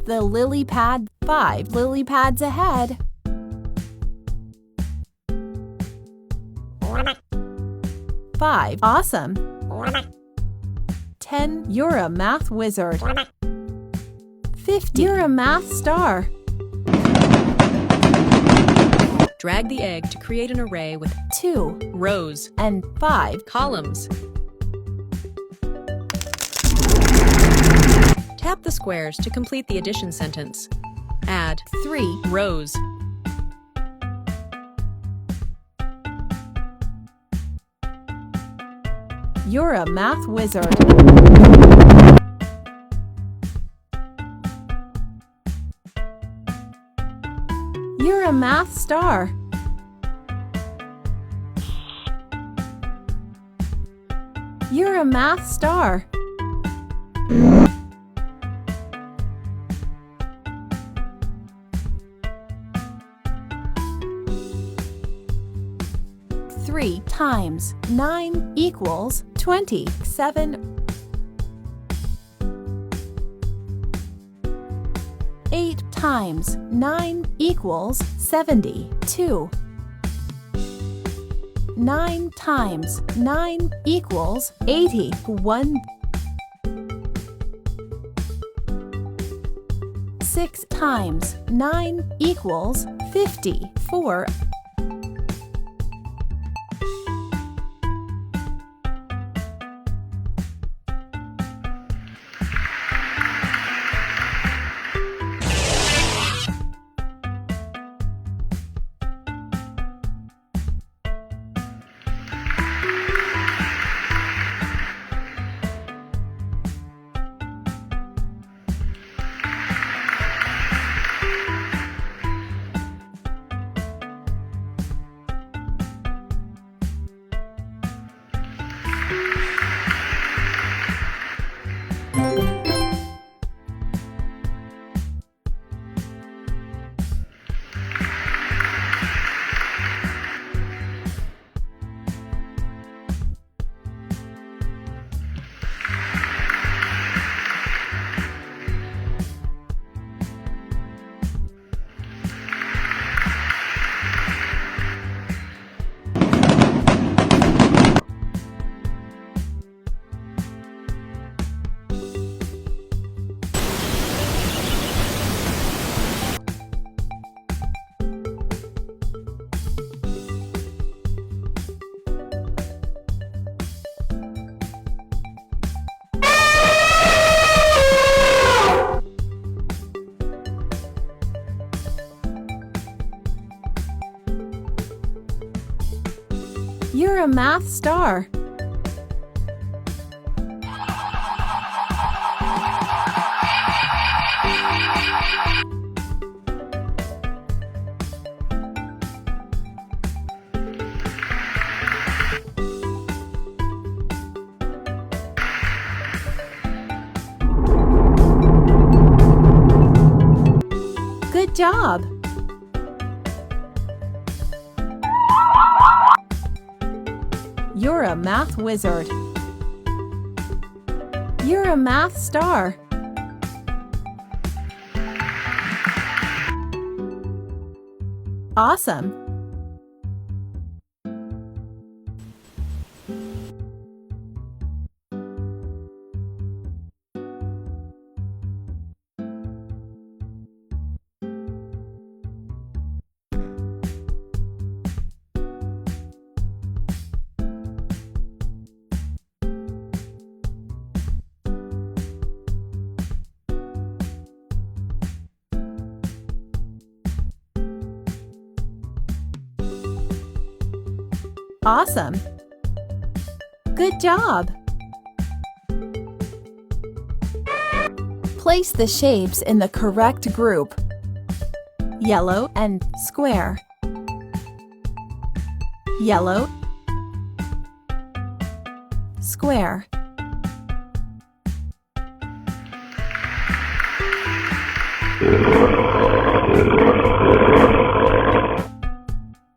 the lily pad. 5 lily pads ahead. 5. Awesome. 10. You're a math wizard. 50. You're a math star. Drag the egg to create an array with 2 rows and 5 columns. Tap the squares to complete the addition sentence. Add 3 rows. You're a math wizard. You're a math star. You're a math star. Three times 9 equals 27. 8 times 9 equals 72. 9 times 9 equals 81. 6 times 9 equals 54. 'You're a math star.' Good job! You're a math wizard. You're a math star. Awesome! Awesome! Good job! Place the shapes in the correct group. Yellow and square. Yellow, square.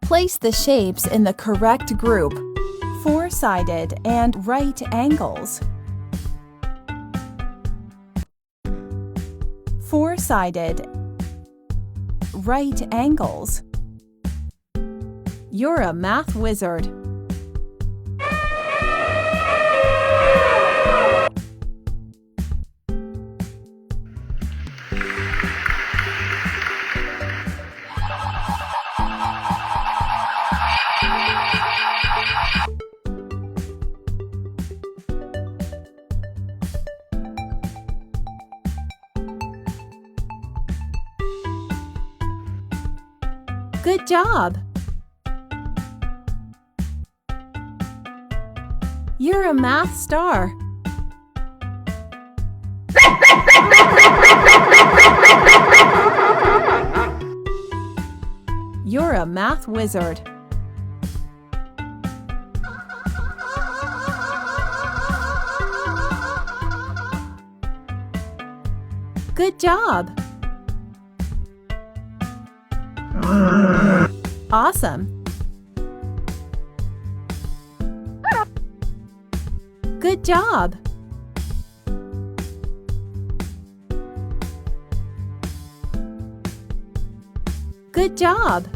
Place the shapes in the correct group, 4-sided and right angles. Four-sided. Right angles. You're a math wizard. Good job! You're a math star. You're a math wizard. Good job! Awesome! Good job! Good job!